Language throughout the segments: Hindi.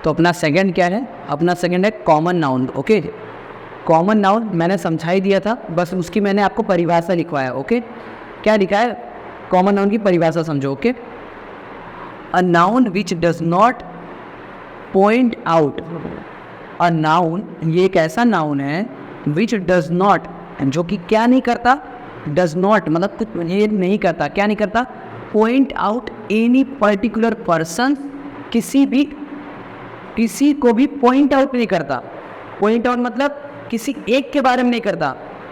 तो अपना सेकंड क्या है, अपना सेकंड है common noun. Okay, common noun मैंने समझा ही दिया था, बस उसकी मैंने आपको परिभाषा लिखवाया। ओके, क्या लिखा है, कॉमन नाउन की परिभाषा समझो। Okay, a noun which does not point out, a noun ये एक ऐसा नाउन है विच डज नॉट, जो कि क्या नहीं करता, डज नॉट मतलब कुछ ये नहीं करता, क्या नहीं करता, point out any particular person, किसी को भी पॉइंट आउट नहीं करता। पॉइंट आउट मतलब किसी एक के बारे में नहीं करता,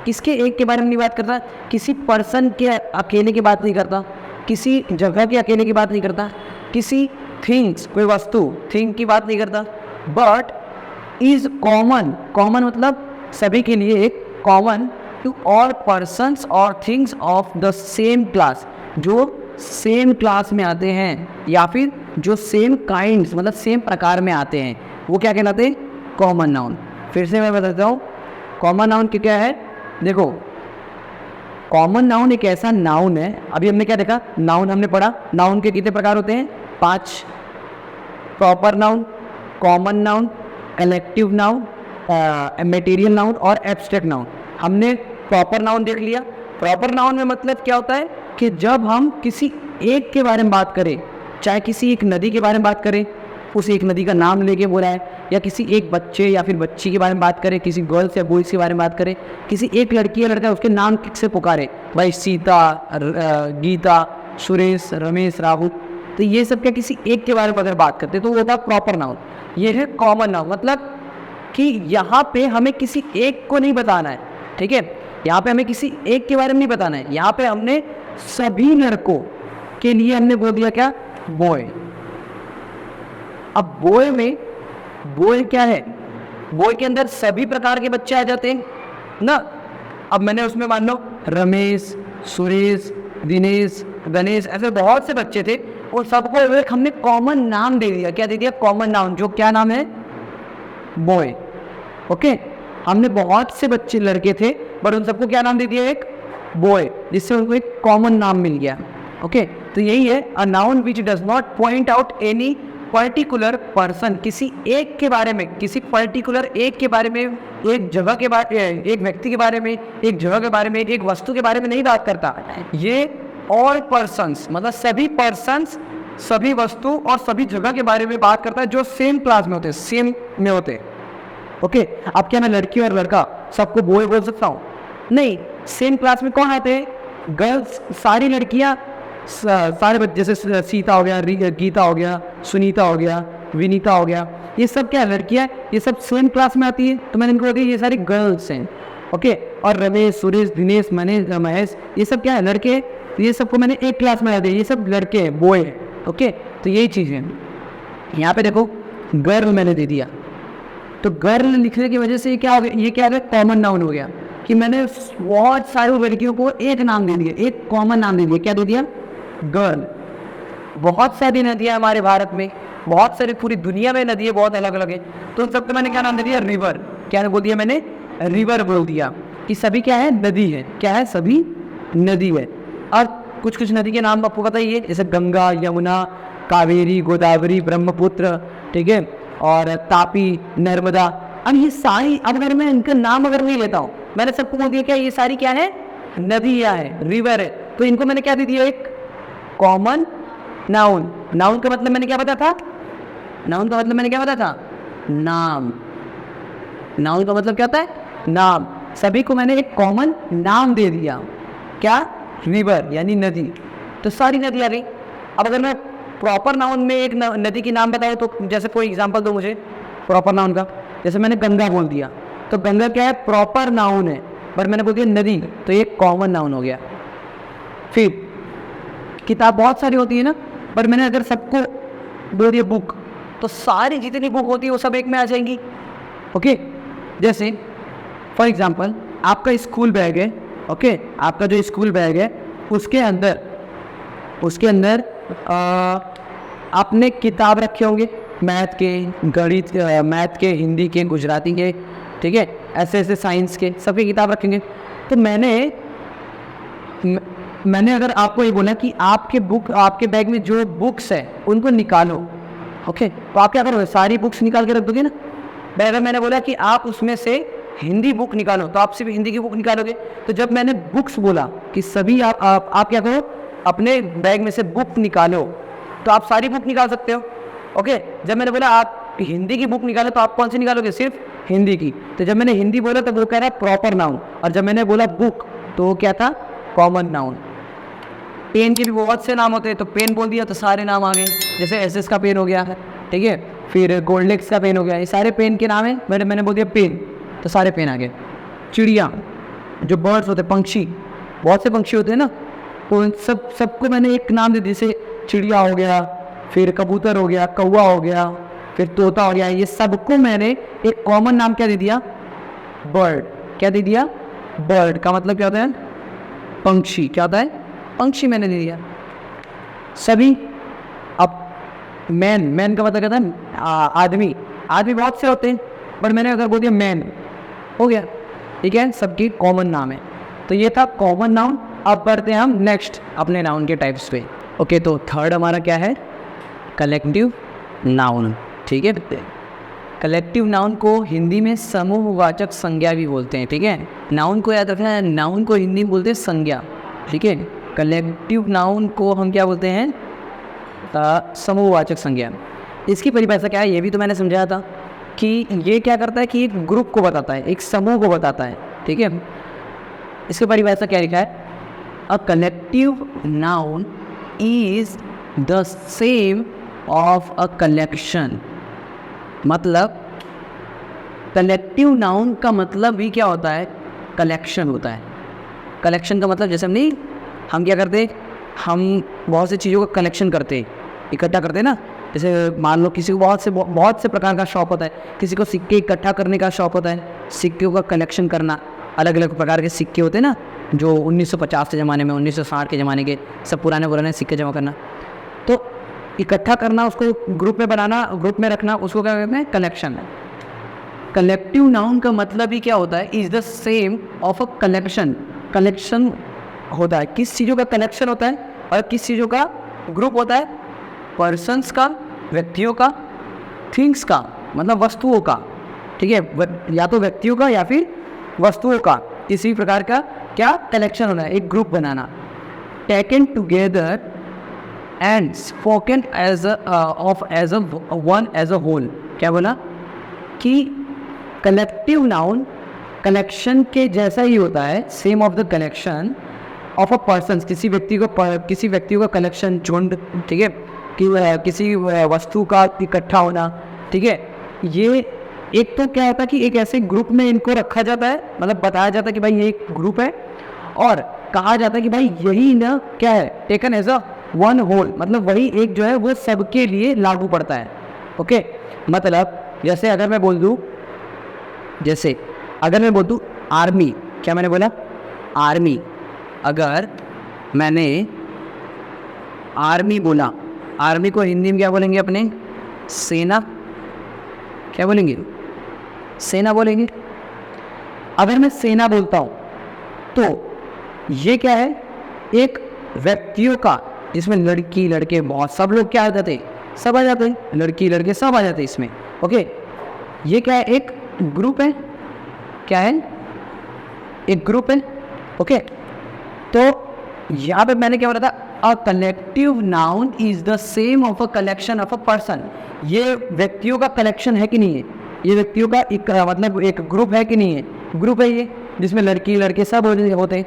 किसके एक के बारे में नहीं बात करता, किसी पर्सन के अकेले की बात नहीं करता, किसी जगह के अकेले की बात नहीं करता, किसी थिंग्स कोई वस्तु थिंग की बात नहीं करता, बट इज कॉमन, कॉमन मतलब सभी के लिए एक, कॉमन टू ऑल पर्सन्स और things of the same class, जो सेम क्लास में आते हैं या फिर जो सेम काइंड्स मतलब सेम प्रकार में आते हैं, वो क्या कहलाते हैं, कॉमन नाउन। फिर से मैं बताता हूँ कॉमन नाउन क्या है। देखो, कॉमन नाउन एक ऐसा नाउन है, अभी हमने क्या देखा, नाउन हमने पढ़ा, नाउन के कितने प्रकार होते हैं, 5, proper noun, common noun, collective noun, material noun और एब्स्ट्रैक्ट नाउन। हमने प्रॉपर नाउन देख लिया। प्रॉपर नाउन में मतलब क्या होता है कि जब हम किसी एक के बारे में बात करें, चाहे किसी एक नदी के बारे में बात करें, उस एक नदी का नाम लेके बोला है, या किसी एक बच्चे या फिर बच्ची के बारे में बात करें, किसी गर्ल्स या बॉयज़ के बारे में बात करें, किसी एक लड़की या लड़का उसके नाम से पुकारे, भाई सीता, गीता, सुरेश, रमेश, राहुल, तो ये सब क्या किसी एक के बारे में अगर बात करते तो वो होता है प्रॉपर नाउन। ये है कॉमन नाउन, मतलब कि यहाँ पे हमें किसी एक को नहीं बताना है, ठीक है, यहाँ पे हमें किसी एक के बारे में नहीं बताना है, यहाँ पे हमने सभी लड़कों के लिए हमने बोल दिया क्या, बॉय। अब बॉय में, बॉय क्या है, बॉय के अंदर सभी प्रकार के बच्चे आ जाते हैं ना। अब मैंने उसमें मान लो रमेश, सुरेश, दिनेश, गणेश, ऐसे बहुत से बच्चे थे, और सबको एक हमने कॉमन नाम दे दिया। क्या दे दिया, कॉमन नाउन, जो क्या नाम है, बॉय। ओके, हमने बहुत से बच्चे लड़के थे बट उन सबको क्या नाम दे दिया, एक बॉय, जिससे उनको एक कॉमन नाम मिल गया। ओके, तो यही है a noun which does not point out any particular person, किसी एक के बारे में, किसी पर्टिकुलर एक के बारे में, एक जगह के बारे, एक व्यक्ति के बारे में, एक जगह के बारे में, एक वस्तु के बारे में नहीं बात करता। ये ऑल पर्सन्स मतलब सभी पर्सन्स, सभी वस्तु और सभी जगह के बारे में बात करता है जो सेम क्लास में होते हैं, सेम में होते हैं। ओके, अब क्या मैं लड़की और लड़का सबको बॉय बोल सकता हूँ, नहीं, सेम क्लास में कौन आते हैं, गर्ल्स, सारी लड़कियाँ, सारे बच्चे, जैसे सीता हो गया, गीता हो गया, सुनीता हो गया, विनीता हो गया, ये सब क्या लड़कियाँ, ये सब सेम क्लास में आती है, तो मैंने इनको बोल दिया ये सारी गर्ल्स हैं। ओके, और रमेश, सुरेश, दिनेश, महेश, ये सब क्या है, लड़के, तो ये सबको मैंने एक क्लास में आ दिया, ये सब लड़के हैं, बॉय है। ओके, तो यही चीज़ है। यहाँ पे देखो गर्ल मैंने दे दिया, तो गर्ल लिखने की वजह से ये क्या हो गया, ये क्या हो गया, कॉमन नाउन हो गया, कि मैंने बहुत सारी लड़कियों को एक नाम दे दिया, एक कॉमन नाम दे दिया, क्या दे दिया, गर्ल। बहुत सारी नदियाँ हमारे भारत में, बहुत सारी, पूरी दुनिया में नदियाँ बहुत अलग अलग है, तो उन सबको मैंने क्या नाम दे दिया, रिवर। क्या बोल दिया मैंने, रिवर बोल दिया, कि सभी क्या है, नदी है, क्या है, सभी नदी है। और कुछ कुछ नदी के नाम आपको पता ही है, जैसे गंगा, यमुना, कावेरी, गोदावरी, ब्रह्मपुत्र, ठीक है, और तापी, नर्मदा। अब ये सारी, अब अगर मैं इनका नाम अगर नहीं लेता हूँ, मैंने सबको बोल दिया क्या ये सारी क्या है, नदियाँ है, रिवर है, तो इनको मैंने क्या दे दिया, एक कॉमन नाउन। नाउन का मतलब मैंने क्या बताया था, नाउन का मतलब मैंने क्या बताया था, नाम। नाउन का मतलब क्या होता है, नाम। सभी को मैंने एक कॉमन नाम दे दिया, क्या, रिवर यानी नदी, तो सारी नदी आ गई। अब अगर मैं प्रॉपर नाउन में एक नदी की नाम बताऊँ, तो जैसे कोई एग्जांपल दो मुझे प्रॉपर नाउन का, जैसे मैंने गंगा बोल दिया, तो गंगा क्या है, प्रॉपर नाउन है, पर मैंने बोल दिया नदी, तो एक कॉमन नाउन हो गया। फिर किताब बहुत सारी होती है ना, पर मैंने अगर सबको बोल दिया बुक, तो सारी जितनी बुक होती है वो सब एक में आ जाएंगी। ओके, जैसे फॉर एग्जांपल आपका स्कूल बैग है, ओके, आपका जो स्कूल बैग है उसके अंदर आपने किताब रखे होंगे, मैथ के, गणित, मैथ के, हिंदी के, गुजराती के, ठीक है, ऐसे ऐसे साइंस के सबकी किताब रखेंगे। तो मैंने अगर आपको ये बोला कि आपके बैग में जो बुक्स है उनको निकालो, ओके, तो आप क्या करोगे, सारी बुक्स निकाल के रख दोगे ना। भाई अगर मैंने बोला कि आप उसमें से हिंदी बुक निकालो तो आप सिर्फ हिंदी की बुक निकालोगे। तो जब मैंने बुक्स बोला कि सभी आप क्या करो, अपने बैग में से बुक निकालो, तो आप सारी बुक निकाल सकते हो। ओके, जब मैंने बोला आप हिंदी की बुक निकालो तो आप कौन सी निकालोगे, सिर्फ हिंदी की। तो जब मैंने हिंदी बोला तो वो कह रहा है प्रॉपर नाउन, और जब मैंने बोला बुक तो वो क्या था, कॉमन नाउन। पेन के भी बहुत से नाम होते हैं, तो पेन बोल दिया तो सारे नाम आ गए, जैसे एसएस का पेन हो गया, ठीक है, फिर गोल्डेक्स का पेन हो गया, ये सारे पेन के नाम है। मैंने बोल दिया पेन तो सारे पेन आ गए। चिड़िया, जो बर्ड्स होते हैं, पंक्षी, बहुत से पंक्षी होते हैं ना, तो सबको मैंने एक नाम दे दिया, जैसे चिड़िया हो गया, फिर कबूतर हो गया, कौवा हो गया, फिर तोता हो गया, ये सबको मैंने एक कॉमन नाम क्या दे दिया, बर्ड। क्या दे दिया, बर्ड का मतलब क्या होता है, पंक्षी। क्या होता है, पंक्षी मैंने दे दिया सभी। अब मैन का मतलब क्या था, आदमी बहुत से होते हैं, बट मैंने अगर बोल दिया मैन, हो गया, ठीक है, सबकी कॉमन नाम है। तो ये था कॉमन नाउन। अब बढ़ते हैं हम नेक्स्ट अपने नाउन के टाइप्स पे। ओके, तो थर्ड हमारा क्या है, कलेक्टिव नाउन, ठीक है। कलेक्टिव नाउन को हिंदी में समूहवाचक संज्ञा भी बोलते हैं, ठीक है। नाउन को याद रखना है, नाउन को हिंदी में बोलते हैं संज्ञा, ठीक है। कलेक्टिव नाउन को हम क्या बोलते हैं, समूहवाचक संज्ञा। इसकी परिभाषा क्या है, ये भी तो मैंने समझाया था कि ये क्या करता है कि एक ग्रुप को बताता है, एक समूह को बताता है, ठीक है। इसकी परिभाषा क्या लिखा है, a collective noun is the same of a collection. मतलब कलेक्टिव नाउन का मतलब भी क्या होता है, कलेक्शन होता है। कलेक्शन का मतलब जैसे हम क्या करते, हम बहुत सी चीज़ों का कलेक्शन करते, इकट्ठा करते हैं ना। जैसे मान लो किसी को बहुत से प्रकार का शौक होता है, किसी को सिक्के इकट्ठा करने का शौक होता है, सिक्कों का कलेक्शन करना, अलग अलग प्रकार के सिक्के होते हैं ना, जो 1950 के ज़माने में, 1960 के ज़माने के, सब पुराने सिक्के जमा करना। तो इकट्ठा करना, उसको ग्रुप में बनाना, ग्रुप में रखना, उसको क्या कहते हैं, कलेक्शन है। कलेक्टिव नाउन का मतलब ही क्या होता है, is the same of a collection. Collection होता है, किस चीज़ों का कलेक्शन होता है और किस चीज़ों का ग्रुप होता है, पर्सन्स का, व्यक्तियों का, थिंग्स का, मतलब वस्तुओं का, ठीक है, या तो व्यक्तियों का या फिर वस्तुओं का, किसी प्रकार का क्या कलेक्शन होना है, एक ग्रुप बनाना। Taken together and spoken as as a whole. क्या बोला कि कलेक्टिव नाउन कलेक्शन के जैसा ही होता है, same of the collection of a person, किसी व्यक्तियों का कलेक्शन, झुंड, ठीक है, कि किसी वस्तु का इकट्ठा होना, ठीक है। ये एक तो क्या होता है कि एक ऐसे ग्रुप में इनको रखा जाता है, मतलब बताया जाता है कि भाई ये एक ग्रुप है, और कहा जाता है कि भाई यही ना क्या है, taken as a one whole, मतलब वही एक जो है वो सबके लिए लागू पड़ता है। ओके, मतलब जैसे अगर मैं बोल दूँ आर्मी, क्या मैंने बोला, आर्मी, अगर मैंने आर्मी बोला, आर्मी को हिंदी में क्या बोलेंगे अपने, सेना। क्या बोलेंगे, सेना बोलेंगे। अगर मैं सेना बोलता हूँ तो ये क्या है, एक व्यक्तियों का, जिसमें लड़की लड़के बहुत सब लोग क्या आ जाते, सब आ जाते हैं, लड़की लड़के सब आ जाते हैं इसमें। ओके, ये क्या है, एक ग्रुप है, क्या है, एक ग्रुप है। ओके, तो यहाँ पे मैंने क्या बोला था, a collective noun is the same of a collection of a person. ये व्यक्तियों का कलेक्शन है कि नहीं है, ये व्यक्तियों का एक मतलब एक ग्रुप है कि नहीं है, ग्रुप है ये, जिसमें लड़की लड़के सब होते हैं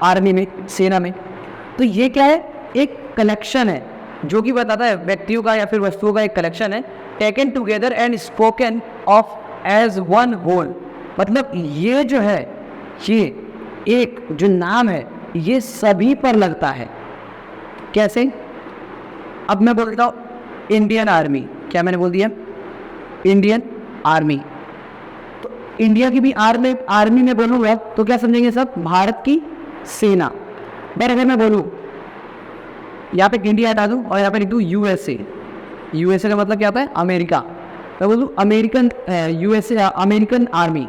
आर्मी में, सेना में। तो ये क्या है, एक कलेक्शन है जो कि बताता है व्यक्तियों का या फिर वस्तुओं का एक कलेक्शन है। Taken together and spoken of as one whole, मतलब ये जो है, ये एक जो नाम है ये सभी पर लगता है। कैसे, अब मैं बोलता हूँ इंडियन आर्मी, क्या मैंने बोल दिया, इंडियन आर्मी, तो इंडिया की भी आर्मी में बोलूँगा तो क्या समझेंगे सब, भारत की सेना। पर अगर मैं बोलूँ, यहाँ पे इंडिया हटा दूँ और यहाँ पे लिख दूँ यूएसए, यूएसए का मतलब क्या होता है, अमेरिका, मैं बोलूँ अमेरिकन यूएसए, अमेरिकन आर्मी,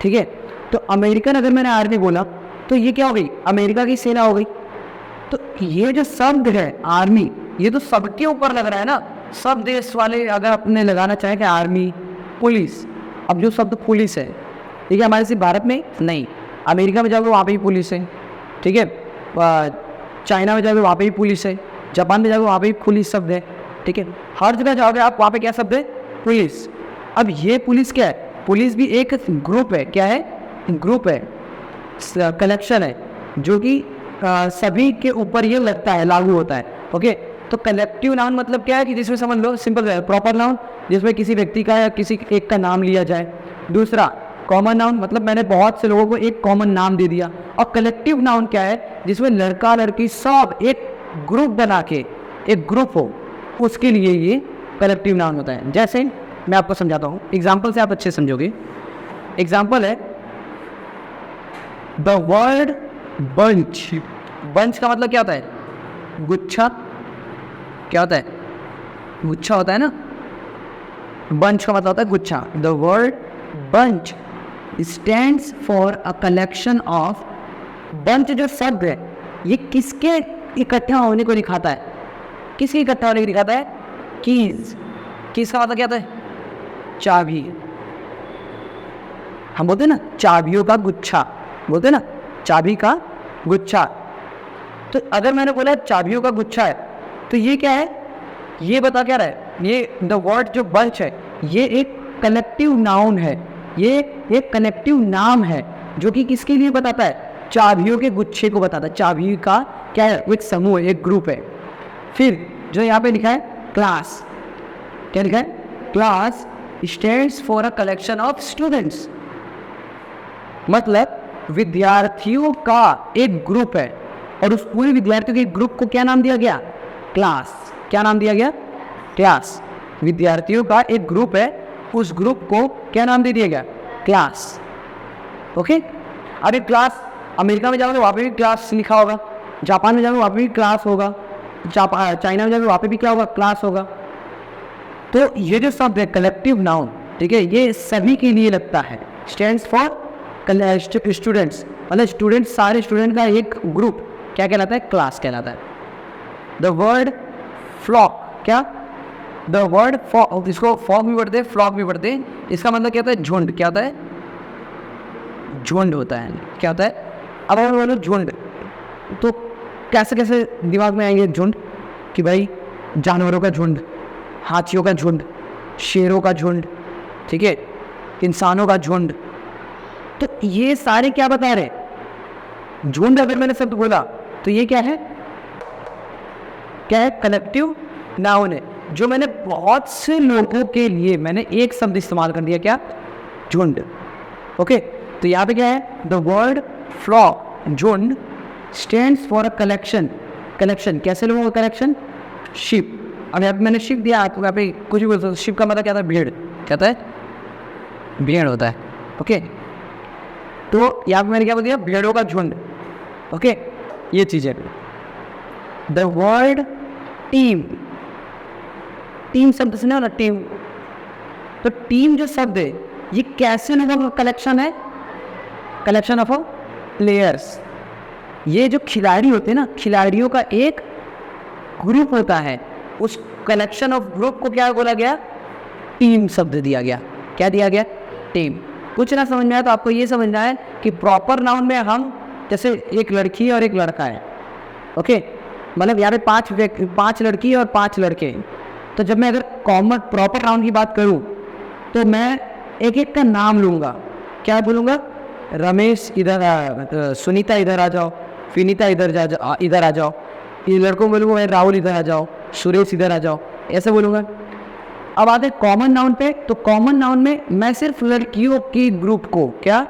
ठीक है। तो अमेरिकन अगर मैंने आर्मी बोला तो ये क्या हो गई, अमेरिका की सेना हो गई। तो ये जो शब्द है आर्मी, ये तो सबके ऊपर लग रहा है ना, सब देश वाले अगर अपने लगाना चाहें कि आर्मी, पुलिस, अब जो शब्द पुलिस है, ठीक है, हमारे सिर्फ भारत में नहीं, अमेरिका में जाओगे वहाँ पे भी पुलिस है, ठीक है, चाइना में जाओगे वहाँ पे भी पुलिस है, जापान में जाओगे वहाँ पे भी पुलिस शब्द है, ठीक है, हर जगह जाओगे आप वहाँ पे क्या शब्द है? पुलिस। अब ये पुलिस क्या है? पुलिस भी एक ग्रुप है। क्या है? ग्रुप है, कलेक्शन है, जो कि सभी के ऊपर ये लगता है, लागू होता है। ओके, तो कलेक्टिव नाउन मतलब क्या है कि जिसमें समझ लो सिंपल है, प्रॉपर नाउन जिसमें किसी व्यक्ति का या किसी एक का नाम लिया जाए। दूसरा कॉमन नाउन, मतलब मैंने बहुत से लोगों को एक कॉमन नाम दे दिया। और कलेक्टिव नाउन क्या है? जिसमें लड़का लड़की सब एक ग्रुप बना के, एक ग्रुप हो, उसके लिए ये कलेक्टिव नाउन होता है। जैसे मैं आपको समझाता हूँ, एग्जाम्पल से आप अच्छे समझोगे। एग्जाम्पल है द वर्ड बंच। बंच का मतलब क्या होता है? गुच्छा। क्या होता है? गुच्छा होता है ना। बंच का मतलब होता है गुच्छा। The word bunch stands for a collection of. Bunch जो शब्द है ये किसके इकट्ठा होने को दिखाता है? किसके इकट्ठा होने को दिखाता है? कीज। कीज का मतलब क्या होता है? चाबी। हम बोलते हैं ना चाबियों का गुच्छा, बोलते हैं ना चाबी का गुच्छा। तो अगर मैंने बोला चाबियों का गुच्छा है तो ये क्या है? ये बता क्या रहा है? ये द वर्ड जो बंच है ये एक कलेक्टिव नाउन है, ये एक कलेक्टिव नाम है जो कि किसके लिए बताता है? चाबियों के गुच्छे को बताता है। चाबी का क्या है? वो एक समूह है, एक ग्रुप है। फिर जो यहाँ पे लिखा है क्लास, क्या लिखा है? Class stands for a collection of students, मतलब विद्यार्थियों का एक ग्रुप है। और उस पूरे विद्यार्थियों के ग्रुप को क्या नाम दिया गया? क्लास। क्या नाम दिया गया? क्लास। विद्यार्थियों का एक ग्रुप है, उस ग्रुप को क्या नाम दे दिया गया? क्लास। ओके, अब ये क्लास अमेरिका में जाओगे वहाँ पे भी क्लास लिखा होगा, जापान में जाओगे वहाँ पे भी क्लास होगा, चाइना में जाओगे वहाँ पे भी क्या होगा? क्लास होगा। तो ये जो शब्द है कलेक्टिव नाउन, ठीक है, ये सभी के लिए लगता है। स्टैंड्स फॉर स्टूडेंट्स, मतलब स्टूडेंट्स, सारे स्टूडेंट का एक ग्रुप क्या कहलाता है? क्लास कहलाता है। द वर्ड फ्लॉक, क्या? द वर्ड फॉक, इसको फॉक भी पढ़ते हैं, फ्लॉक भी पढ़ते हैं। इसका मतलब क्या होता है? झुंड। क्या होता है? झुंड होता है। क्या होता है? अब अगर बोलो झुंड तो कैसे कैसे दिमाग में आएंगे झुंड? कि भाई जानवरों का झुंड, हाथियों का झुंड, शेरों का झुंड, ठीक है, इंसानों का झुंड। तो ये सारे क्या बता रहे? झुंड। अगर मैंने शब्द बोला तो ये क्या है? क्या है? कलेक्टिव नाउन है। जो मैंने बहुत से लोगों के लिए मैंने एक शब्द इस्तेमाल कर दिया, क्या? झुंड। ओके, तो यहाँ पे क्या है? द वर्ड फ्लॉक, झुंड, stands for a collection. Collection कैसे लोगों का? कलेक्शन। शिप। अब यहाँ पे मैंने शिप दिया, आपको यहाँ पे कुछ भी बोल सकते। शिप का मतलब क्या था? भीड़। क्या है? भीड़ होता है। ओके, तो यहाँ पे मैंने क्या बोल दिया? भेड़ों का झुंड। ओके, ये चीज़ है। The word team. टीम शब्द सुना ना, टीम। तो टीम जो शब्द है ये कैसे लोगों का कलेक्शन है? Collection of players. ये जो खिलाड़ी होते हैं ना, खिलाड़ियों का एक ग्रुप होता है। उस कलेक्शन ऑफ ग्रुप को क्या बोला गया? टीम शब्द दिया गया। क्या दिया गया? टीम। कुछ ना समझ में आया तो आपको ये समझना है कि प्रॉपर नाउन में हम, जैसे एक लड़की और एक लड़का है, ओके, मतलब यहाँ पे पांच लड़की और 5 लड़के। तो जब मैं अगर कॉमन प्रॉपर नाउन की बात करूँ तो मैं एक एक का नाम लूँगा। क्या बोलूँगा? रमेश इधर, सुनीता इधर आ जाओ, विनीता इधर आ जाओ। ये लड़कों बोलूँगा राहुल इधर आ जाओ, सुरेश इधर आ जाओ, ऐसे बोलूँगा। अब आते कॉमन नाउन पे, तो कॉमन नाउन में मैं सिर्फ लड़कियों के ग्रुप को, क्या?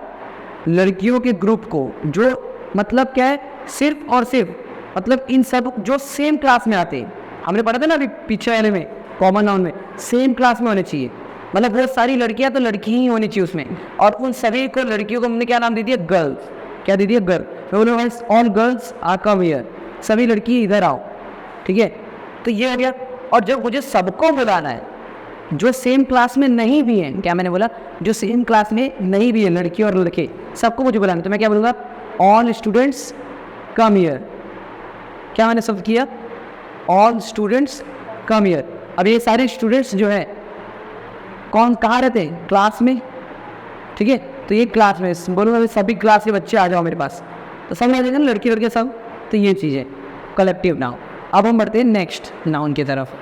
लड़कियों के ग्रुप को, जो मतलब क्या है? सिर्फ और सिर्फ, मतलब इन सब जो सेम क्लास में आते हैं। हमने पढ़ा था ना अभी पीछे वाले में, कॉमन नाउन में सेम क्लास में होने चाहिए, मतलब वो सारी लड़कियां तो लड़की ही होनी चाहिए उसमें। और उन सभी को, लड़कियों को हमने क्या नाम दे दिया? गर्ल्स। क्या दे दिया? गर्ल। मैं बोलूँगा all girls are come here, सभी लड़की इधर आओ, ठीक है। तो ये हो गया। और जब मुझे सबको बुलाना है जो सेम क्लास में नहीं भी हैं, क्या मैंने बोला? जो सेम क्लास में नहीं भी है, लड़की और लड़के, सबको मुझे बुलाना है, तो मैं क्या बोलूँगा? All students come here. क्या मैंने शब्द किया? All students come here. अब ये सारे स्टूडेंट्स जो है कौन कहाँ रहते हैं? क्लास में, ठीक है। तो ये क्लास में बोलूँगा सभी क्लास के बच्चे आ जाओ मेरे पास, तो सब आ जाएगा ना, लड़की लड़के सब। तो ये चीज़ है कलेक्टिव नाउन। अब हम बढ़ते हैं नेक्स्ट नाउन की तरफ।